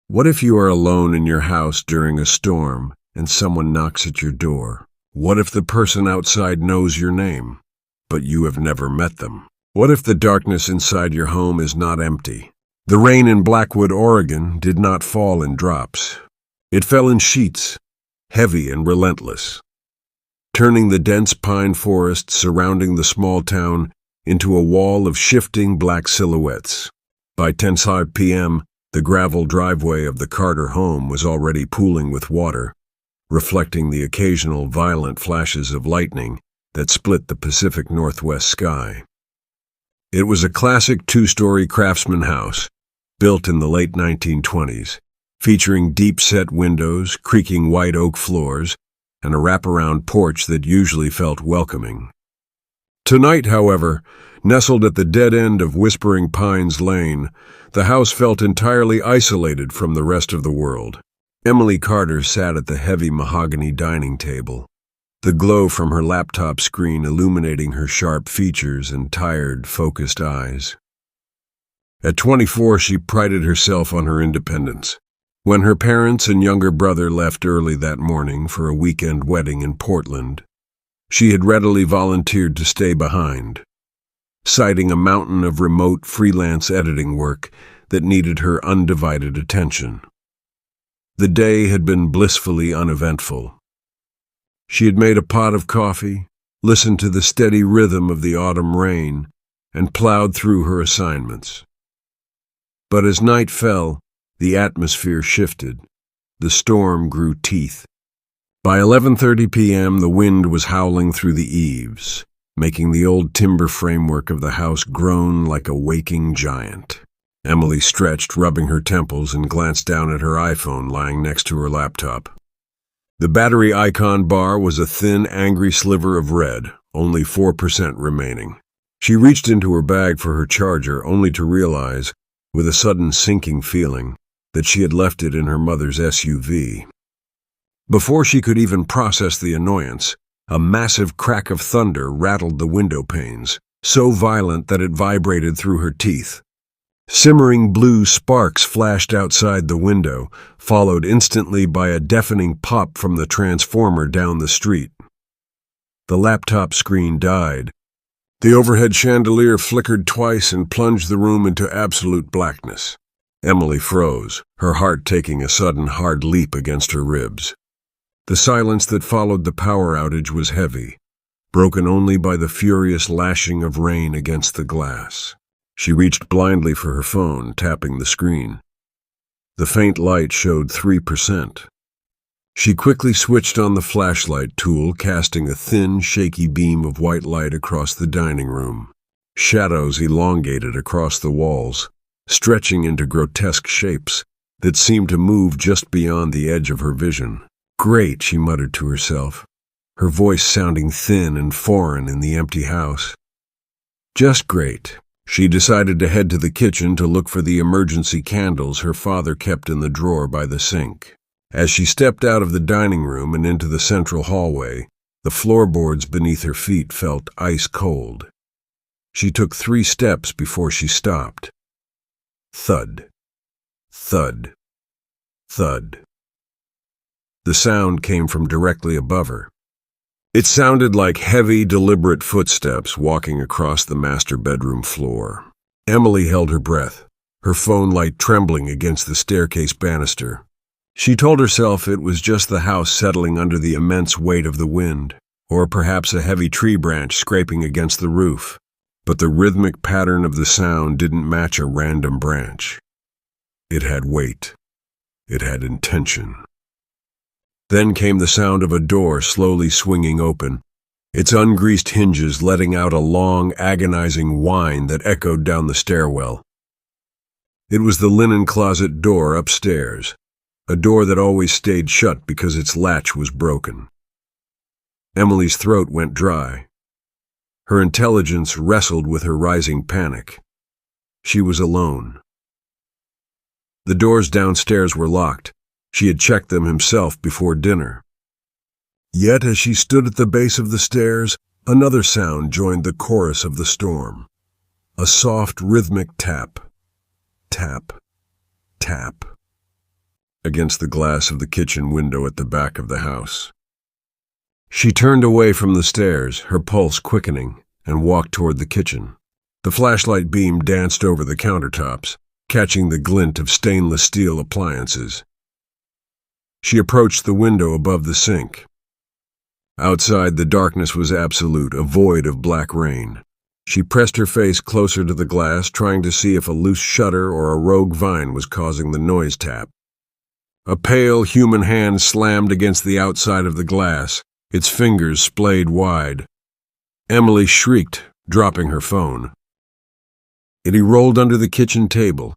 What if you are alone in your house during a storm and someone knocks at your door? What if the person outside knows your name, but you have never met them? What if the darkness inside your home is not empty? The rain in Blackwood, Oregon, did not fall in drops. It fell in sheets, heavy and relentless, turning the dense pine forest surrounding the small town into a wall of shifting black silhouettes. By 10:05 p.m., the gravel driveway of the Carter home was already pooling with water, reflecting the occasional violent flashes of lightning that split the Pacific Northwest sky. It was a classic two-story craftsman house, built in the late 1920s, featuring deep-set windows, creaking white oak floors, and a wraparound porch that usually felt welcoming. Tonight, however, nestled at the dead end of Whispering Pines Lane, the house felt entirely isolated from the rest of the world. Emily Carter sat at the heavy mahogany dining table, the glow from her laptop screen illuminating her sharp features and tired, focused eyes. At 24, she prided herself on her independence. When her parents and younger brother left early that morning for a weekend wedding in Portland, she had readily volunteered to stay behind, citing a mountain of remote freelance editing work that needed her undivided attention. The day had been blissfully uneventful. She had made a pot of coffee, listened to the steady rhythm of the autumn rain, and plowed through her assignments. But as night fell, the atmosphere shifted. The storm grew teeth. By 11:30 p.m., the wind was howling through the eaves, making the old timber framework of the house groan like a waking giant. Emily stretched, rubbing her temples, and glanced down at her iPhone lying next to her laptop. The battery icon bar was a thin, angry sliver of red, only 4% remaining. She reached into her bag for her charger, only to realize, with a sudden sinking feeling, that she had left it in her mother's SUV. Before she could even process the annoyance, a massive crack of thunder rattled the window panes, so violent that it vibrated through her teeth. Simmering blue sparks flashed outside the window, followed instantly by a deafening pop from the transformer down the street. The laptop screen died. The overhead chandelier flickered twice and plunged the room into absolute blackness. Emily froze, her heart taking a sudden hard leap against her ribs. The silence that followed the power outage was heavy, broken only by the furious lashing of rain against the glass. She reached blindly for her phone, tapping the screen. The faint light showed 3%. She quickly switched on the flashlight tool, casting a thin, shaky beam of white light across the dining room. Shadows elongated across the walls, stretching into grotesque shapes that seemed to move just beyond the edge of her vision. "Great," she muttered to herself, her voice sounding thin and foreign in the empty house. Just great. She decided to head to the kitchen to look for the emergency candles her father kept in the drawer by the sink. As she stepped out of the dining room and into the central hallway, the floorboards beneath her feet felt ice cold. She took 3 steps before she stopped. Thud. Thud. Thud. The sound came from directly above her. It sounded like heavy, deliberate footsteps walking across the master bedroom floor. Emily held her breath, her phone light trembling against the staircase banister. She told herself it was just the house settling under the immense weight of the wind, or perhaps a heavy tree branch scraping against the roof. But the rhythmic pattern of the sound didn't match a random branch. It had weight. It had intention. Then came the sound of a door slowly swinging open, its ungreased hinges letting out a long, agonizing whine that echoed down the stairwell. It was the linen closet door upstairs, a door that always stayed shut because its latch was broken. Emily's throat went dry. Her intelligence wrestled with her rising panic. She was alone. The doors downstairs were locked. She had checked them himself before dinner. Yet as she stood at the base of the stairs, another sound joined the chorus of the storm. A soft, rhythmic tap. Tap. Tap. against the glass of the kitchen window at the back of the house. She turned away from the stairs, her pulse quickening, and walked toward the kitchen. The flashlight beam danced over the countertops, catching the glint of stainless steel appliances. She approached the window above the sink. Outside, the darkness was absolute, a void of black rain. She pressed her face closer to the glass, trying to see if a loose shutter or a rogue vine was causing the noise tap. A pale human hand slammed against the outside of the glass, its fingers splayed wide. Emily shrieked, dropping her phone. It rolled under the kitchen table,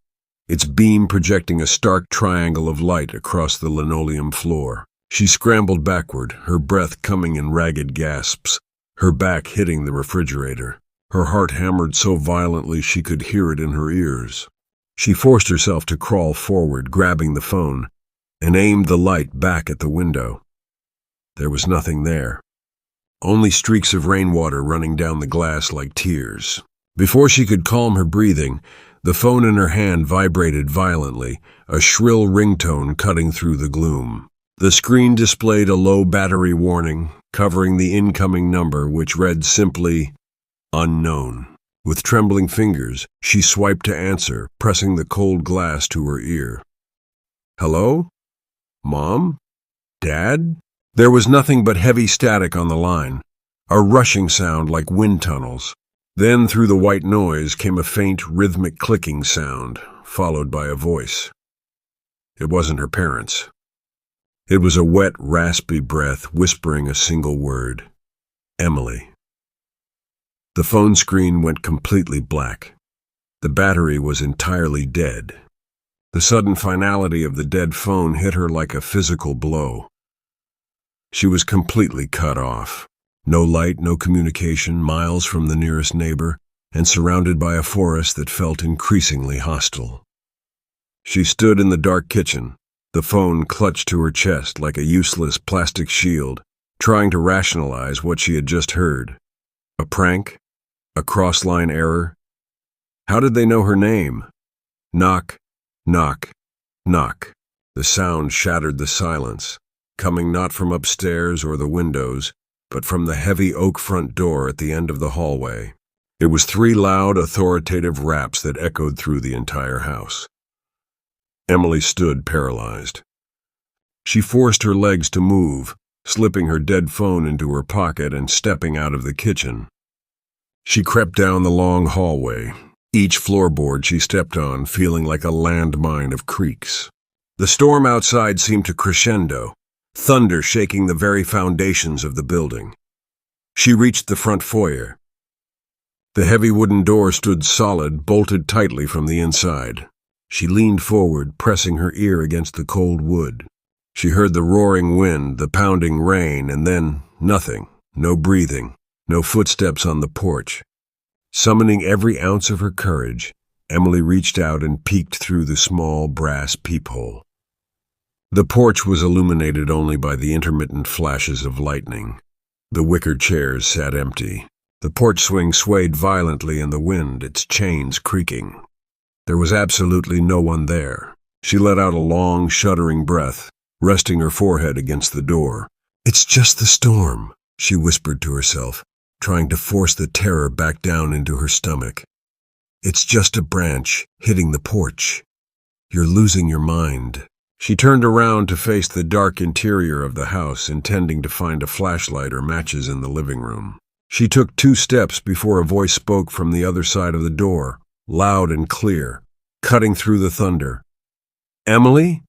its beam projecting a stark triangle of light across the linoleum floor. She scrambled backward, her breath coming in ragged gasps, her back hitting the refrigerator. Her heart hammered so violently she could hear it in her ears. She forced herself to crawl forward, grabbing the phone, and aimed the light back at the window. There was nothing there. Only streaks of rainwater running down the glass like tears. Before she could calm her breathing, the phone in her hand vibrated violently, a shrill ringtone cutting through the gloom. The screen displayed a low battery warning, covering the incoming number, which read simply, "Unknown." With trembling fingers, she swiped to answer, pressing the cold glass to her ear. "Hello? Mom? Dad?" There was nothing but heavy static on the line, a rushing sound like wind tunnels. Then through the white noise came a faint, rhythmic clicking sound, followed by a voice. It wasn't her parents. It was a wet, raspy breath whispering a single word. Emily. The phone screen went completely black. The battery was entirely dead. The sudden finality of the dead phone hit her like a physical blow. She was completely cut off. No light, no communication, miles from the nearest neighbor, and surrounded by a forest that felt increasingly hostile. She stood in the dark kitchen, the phone clutched to her chest like a useless plastic shield, trying to rationalize what she had just heard. A prank? A cross-line error? How did they know her name? Knock, knock, knock. The sound shattered the silence, coming not from upstairs or the windows, but from the heavy oak front door at the end of the hallway. It was 3 loud, authoritative raps that echoed through the entire house. Emily stood paralyzed. She forced her legs to move, slipping her dead phone into her pocket and stepping out of the kitchen. She crept down the long hallway, each floorboard she stepped on feeling like a landmine of creaks. The storm outside seemed to crescendo, thunder shaking the very foundations of the building. She reached the front foyer. The heavy wooden door stood solid, bolted tightly from the inside. She leaned forward, pressing her ear against the cold wood. She heard the roaring wind, the pounding rain, and then nothing, no breathing, no footsteps on the porch. Summoning every ounce of her courage, Emily reached out and peeked through the small brass peephole. The porch was illuminated only by the intermittent flashes of lightning. The wicker chairs sat empty. The porch swing swayed violently in the wind, its chains creaking. There was absolutely no one there. She let out a long, shuddering breath, resting her forehead against the door. "It's just the storm," she whispered to herself, trying to force the terror back down into her stomach. "It's just a branch hitting the porch. You're losing your mind." She turned around to face the dark interior of the house, intending to find a flashlight or matches in the living room. She took 2 steps before a voice spoke from the other side of the door, loud and clear, cutting through the thunder. "Emily?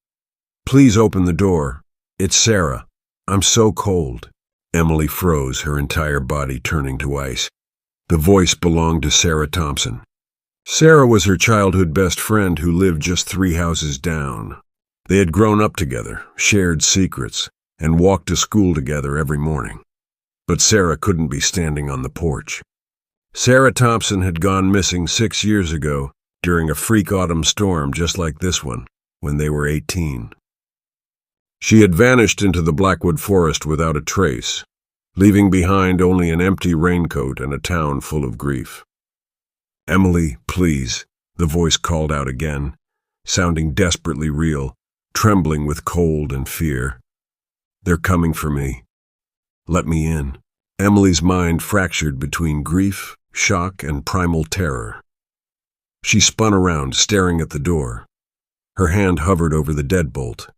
Please open the door. It's Sarah. I'm so cold." Emily froze, her entire body turning to ice. The voice belonged to Sarah Thompson. Sarah was her childhood best friend who lived just 3 houses down. They had grown up together, shared secrets, and walked to school together every morning. But Sarah couldn't be standing on the porch. Sarah Thompson had gone missing 6 years ago during a freak autumn storm just like this one, when they were 18. She had vanished into the Blackwood forest without a trace, leaving behind only an empty raincoat and a town full of grief. "Emily, please," the voice called out again, sounding desperately real. trembling with cold and fear. They're coming for me. Let me in. Emily's mind fractured between grief, shock, and primal terror. She spun around, staring at the door. Her hand hovered over the deadbolt.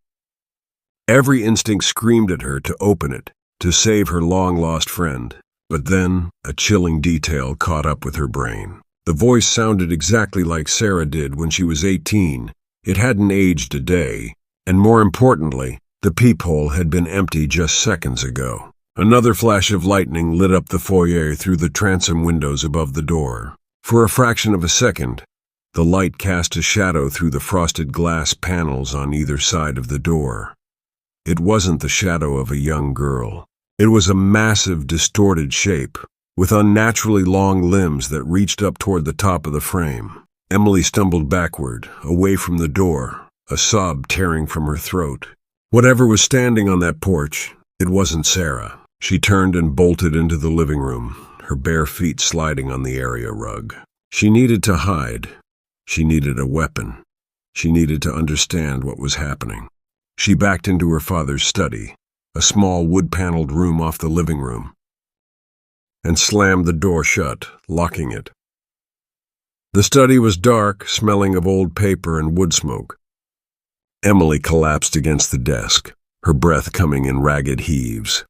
Every instinct screamed at her to open it, to save her long-lost friend. But then, a chilling detail caught up with her brain. The voice sounded exactly like Sarah did when she was 18. It hadn't aged a day, and more importantly, the peephole had been empty just seconds ago. Another flash of lightning lit up the foyer through the transom windows above the door. For a fraction of a second, the light cast a shadow through the frosted glass panels on either side of the door. It wasn't the shadow of a young girl. It was a massive, distorted shape, with unnaturally long limbs that reached up toward the top of the frame. Emily stumbled backward, away from the door, a sob tearing from her throat. Whatever was standing on that porch, it wasn't Sarah. She turned and bolted into the living room, her bare feet sliding on the area rug. She needed to hide. She needed a weapon. She needed to understand what was happening. She backed into her father's study, a small wood-paneled room off the living room, and slammed the door shut, locking it. The study was dark, smelling of old paper and wood smoke. Emily collapsed against the desk, her breath coming in ragged heaves.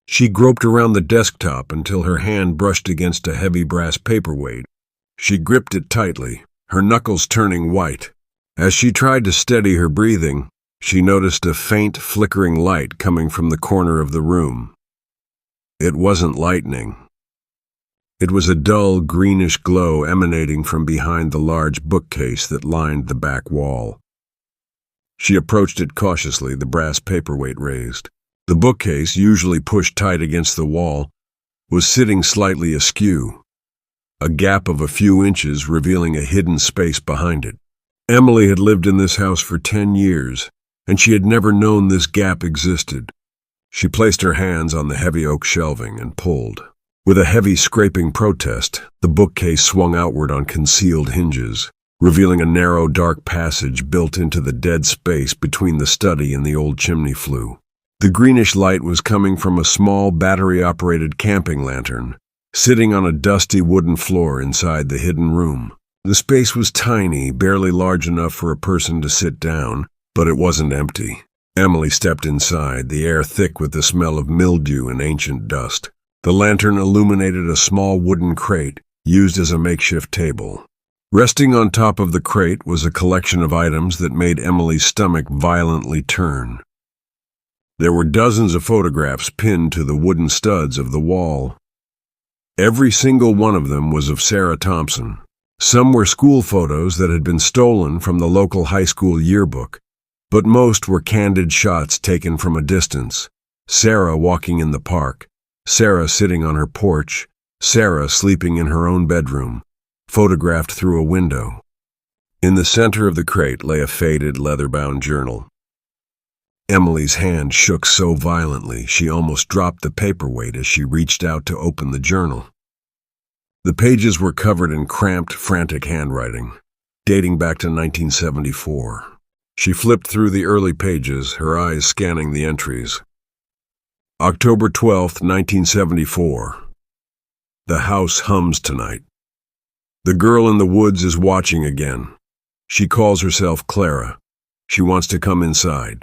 She groped around the desktop until her hand brushed against a heavy brass paperweight. She gripped it tightly, her knuckles turning white. As she tried to steady her breathing, she noticed a faint, flickering light coming from the corner of the room. It wasn't lightning. It was a dull, greenish glow emanating from behind the large bookcase that lined the back wall. She approached it cautiously, the brass paperweight raised. The bookcase, usually pushed tight against the wall, was sitting slightly askew, a gap of a few inches revealing a hidden space behind it. Emily had lived in this house for 10 years, and she had never known this gap existed. She placed her hands on the heavy oak shelving and pulled. With a heavy scraping protest, the bookcase swung outward on concealed hinges, revealing a narrow, dark passage built into the dead space between the study and the old chimney flue. The greenish light was coming from a small battery-operated camping lantern, sitting on a dusty wooden floor inside the hidden room. The space was tiny, barely large enough for a person to sit down, but it wasn't empty. Emily stepped inside, the air thick with the smell of mildew and ancient dust. The lantern illuminated a small wooden crate, used as a makeshift table. Resting on top of the crate was a collection of items that made Emily's stomach violently turn. There were dozens of photographs pinned to the wooden studs of the wall. Every single one of them was of Sarah Thompson. Some were school photos that had been stolen from the local high school yearbook, but most were candid shots taken from a distance. Sarah walking in the park, Sarah sitting on her porch, Sarah sleeping in her own bedroom, photographed through a window. In the center of the crate lay a faded, leather-bound journal. Emily's hand shook so violently she almost dropped the paperweight as she reached out to open the journal. The pages were covered in cramped, frantic handwriting, dating back to 1974. She flipped through the early pages, her eyes scanning the entries. October 12th, 1974. The house hums tonight. The girl in the woods is watching again. She calls herself Clara. She wants to come inside.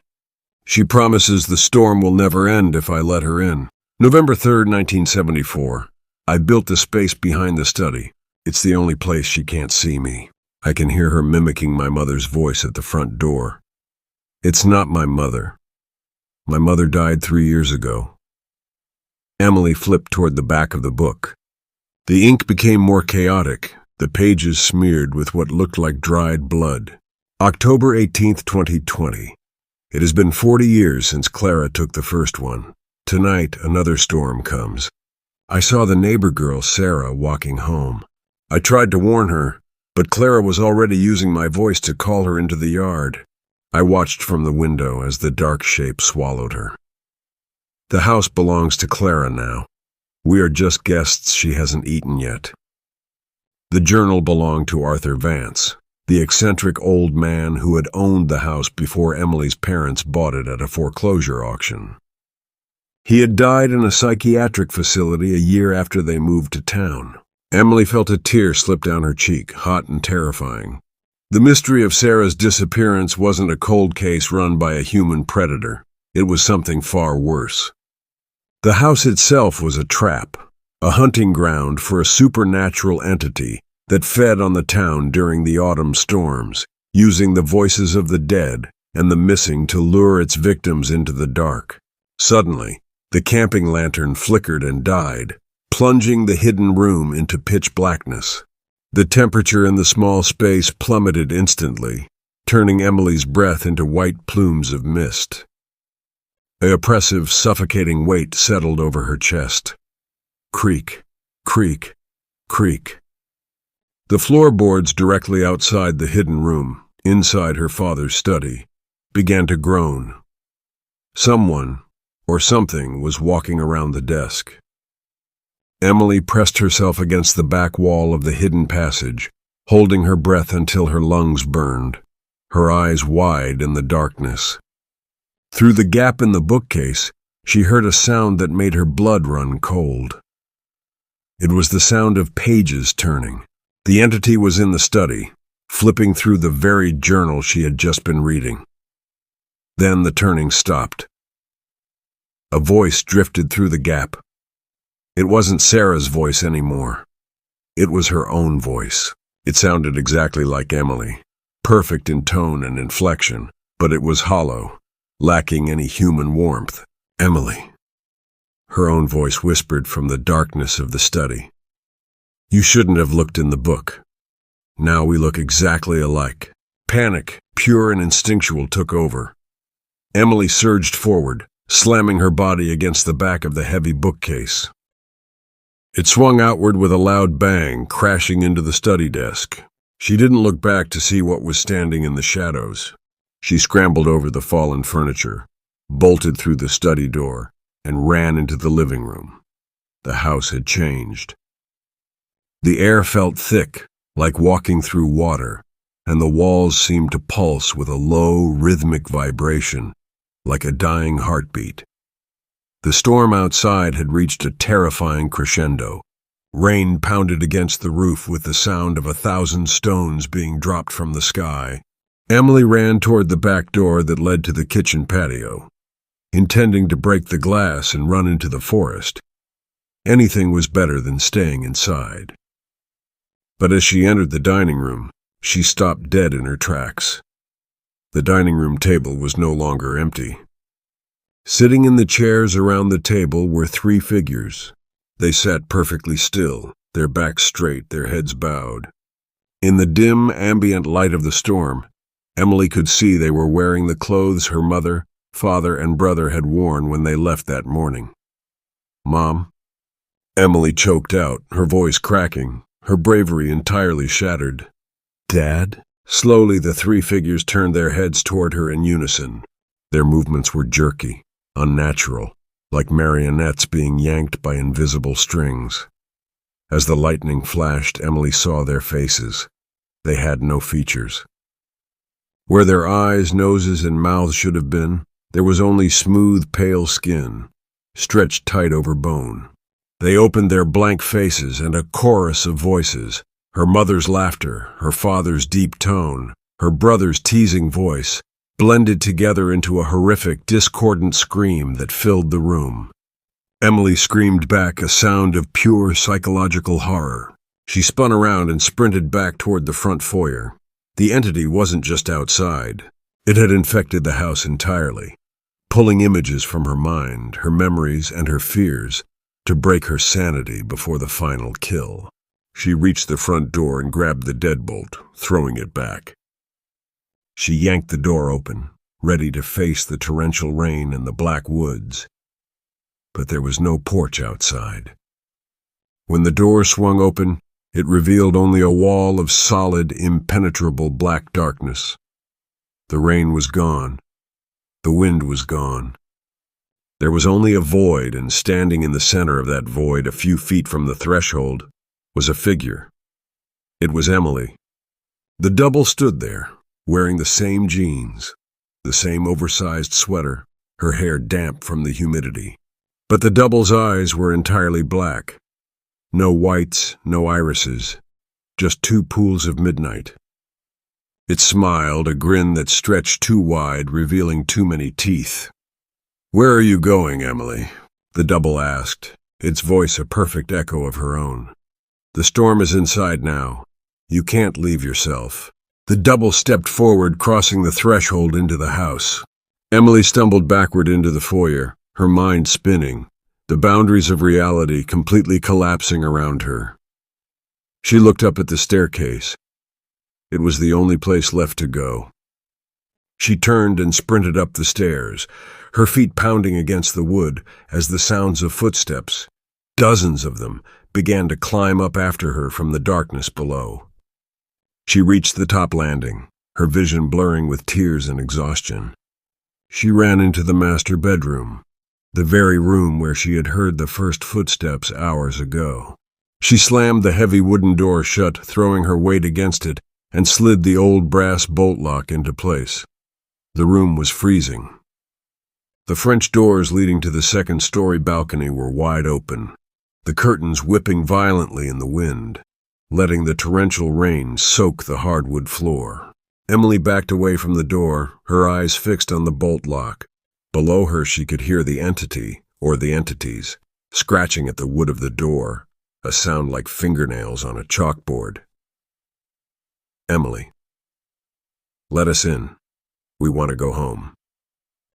She promises the storm will never end if I let her in. November 3rd, 1974. I built the space behind the study. It's the only place she can't see me. I can hear her mimicking my mother's voice at the front door. It's not my mother. My mother died 3 years ago. Emily flipped toward the back of the book. The ink became more chaotic, the pages smeared with what looked like dried blood. October 18th, 2020. It has been 40 years since Clara took the first one. Tonight, another storm comes. I saw the neighbor girl, Sarah, walking home. I tried to warn her, but Clara was already using my voice to call her into the yard. I watched from the window as the dark shape swallowed her. The house belongs to Clara now. We are just guests she hasn't eaten yet. The journal belonged to Arthur Vance. the eccentric old man who had owned the house before Emily's parents bought it at a foreclosure auction. He had died in a psychiatric facility a year after they moved to town. Emily felt a tear slip down her cheek, hot and terrifying. The mystery of Sarah's disappearance wasn't a cold case run by a human predator. It was something far worse. The house itself was a trap, a hunting ground for a supernatural entity that fed on the town during the autumn storms, using the voices of the dead and the missing to lure its victims into the dark. Suddenly, the camping lantern flickered and died, plunging the hidden room into pitch blackness. The temperature in the small space plummeted instantly, turning Emily's breath into white plumes of mist. An oppressive, suffocating weight settled over her chest. Creak, creak, creak. The floorboards directly outside the hidden room, inside her father's study, began to groan. Someone, or something, was walking around the desk. Emily pressed herself against the back wall of the hidden passage, holding her breath until her lungs burned, her eyes wide in the darkness. Through the gap in the bookcase, she heard a sound that made her blood run cold. It was the sound of pages turning. The entity was in the study, flipping through the very journal she had just been reading. Then the turning stopped. A voice drifted through the gap. It wasn't Sarah's voice anymore. It was her own voice. It sounded exactly like Emily, perfect in tone and inflection, but it was hollow, lacking any human warmth. Emily. Her own voice whispered from the darkness of the study. You shouldn't have looked in the book. Now we look exactly alike. Panic, pure and instinctual, took over. Emily surged forward, slamming her body against the back of the heavy bookcase. It swung outward with a loud bang, crashing into the study desk. She didn't look back to see what was standing in the shadows. She scrambled over the fallen furniture, bolted through the study door, and ran into the living room. The house had changed. The air felt thick, like walking through water, and the walls seemed to pulse with a low, rhythmic vibration, like a dying heartbeat. The storm outside had reached a terrifying crescendo. Rain pounded against the roof with the sound of 1,000 stones being dropped from the sky. Emily ran toward the back door that led to the kitchen patio, intending to break the glass and run into the forest. Anything was better than staying inside. But as she entered the dining room, she stopped dead in her tracks. The dining room table was no longer empty. Sitting in the chairs around the table were 3 figures. They sat perfectly still, their backs straight, their heads bowed. In the dim, ambient light of the storm, Emily could see they were wearing the clothes her mother, father, and brother had worn when they left that morning. Mom? Emily choked out, her voice cracking, her bravery entirely shattered. Dad? Slowly the 3 figures turned their heads toward her in unison. Their movements were jerky, unnatural, like marionettes being yanked by invisible strings. As the lightning flashed, Emily saw their faces. They had no features. Where their eyes, noses, and mouths should have been, there was only smooth, pale skin, stretched tight over bone. They opened their blank faces, and a chorus of voices, her mother's laughter, her father's deep tone, her brother's teasing voice, blended together into a horrific, discordant scream that filled the room. Emily screamed back, a sound of pure psychological horror. She spun around and sprinted back toward the front foyer. The entity wasn't just outside. It had infected the house entirely, pulling images from her mind, her memories, and her fears to break her sanity before the final kill. She reached the front door and grabbed the deadbolt, throwing it back. She yanked the door open, ready to face the torrential rain and the black woods. But there was no porch outside. When the door swung open, it revealed only a wall of solid, impenetrable black darkness. The rain was gone. The wind was gone. There was only a void, and standing in the center of that void, a few feet from the threshold, was a figure. It was Emily. The double stood there, wearing the same jeans, the same oversized sweater, her hair damp from the humidity. But the double's eyes were entirely black. No whites, no irises, just two pools of midnight. It smiled, a grin that stretched too wide, revealing too many teeth. "Where are you going, Emily?" the double asked, its voice a perfect echo of her own. "The storm is inside now. You can't leave yourself." The double stepped forward, crossing the threshold into the house. Emily stumbled backward into the foyer, her mind spinning, the boundaries of reality completely collapsing around her. She looked up at the staircase. It was the only place left to go. She turned and sprinted up the stairs, her feet pounding against the wood as the sounds of footsteps, dozens of them, began to climb up after her from the darkness below. She reached the top landing, her vision blurring with tears and exhaustion. She ran into the master bedroom, the very room where she had heard the first footsteps hours ago. She slammed the heavy wooden door shut, throwing her weight against it, and slid the old brass bolt lock into place. The room was freezing. The French doors leading to the second-story balcony were wide open, the curtains whipping violently in the wind, letting the torrential rain soak the hardwood floor. Emily backed away from the door, her eyes fixed on the bolt lock. Below her she could hear the entity, or the entities, scratching at the wood of the door, a sound like fingernails on a chalkboard. "Emily, let us in. We want to go home."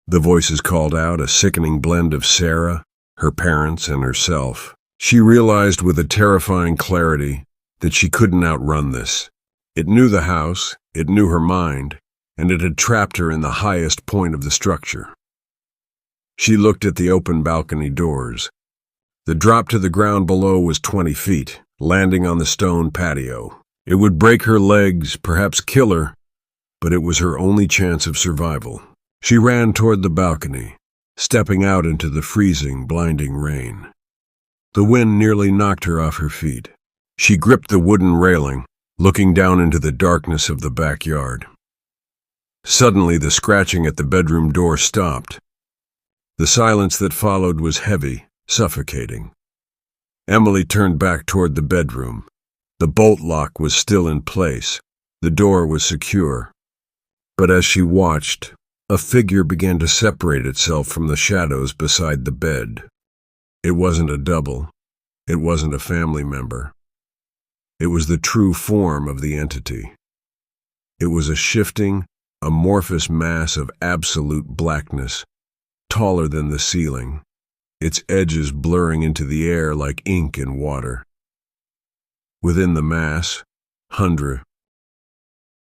The voices called out, a sickening blend of Sarah, her parents, and herself. She realized with a terrifying clarity that she couldn't outrun this. It knew the house, it knew her mind, and it had trapped her in the highest point of the structure. She looked at the open balcony doors. The drop to the ground below was 20 feet, landing on the stone patio. It would break her legs, perhaps kill her, but it was her only chance of survival. She ran toward the balcony, stepping out into the freezing, blinding rain. The wind nearly knocked her off her feet. She gripped the wooden railing, looking down into the darkness of the backyard. Suddenly, the scratching at the bedroom door stopped. The silence that followed was heavy, suffocating. Emily turned back toward the bedroom. The bolt lock was still in place. The door was secure. But as she watched, a figure began to separate itself from the shadows beside the bed. It wasn't a double. It wasn't a family member. It was the true form of the entity. It was a shifting, amorphous mass of absolute blackness, taller than the ceiling, its edges blurring into the air like ink in water. Within the mass,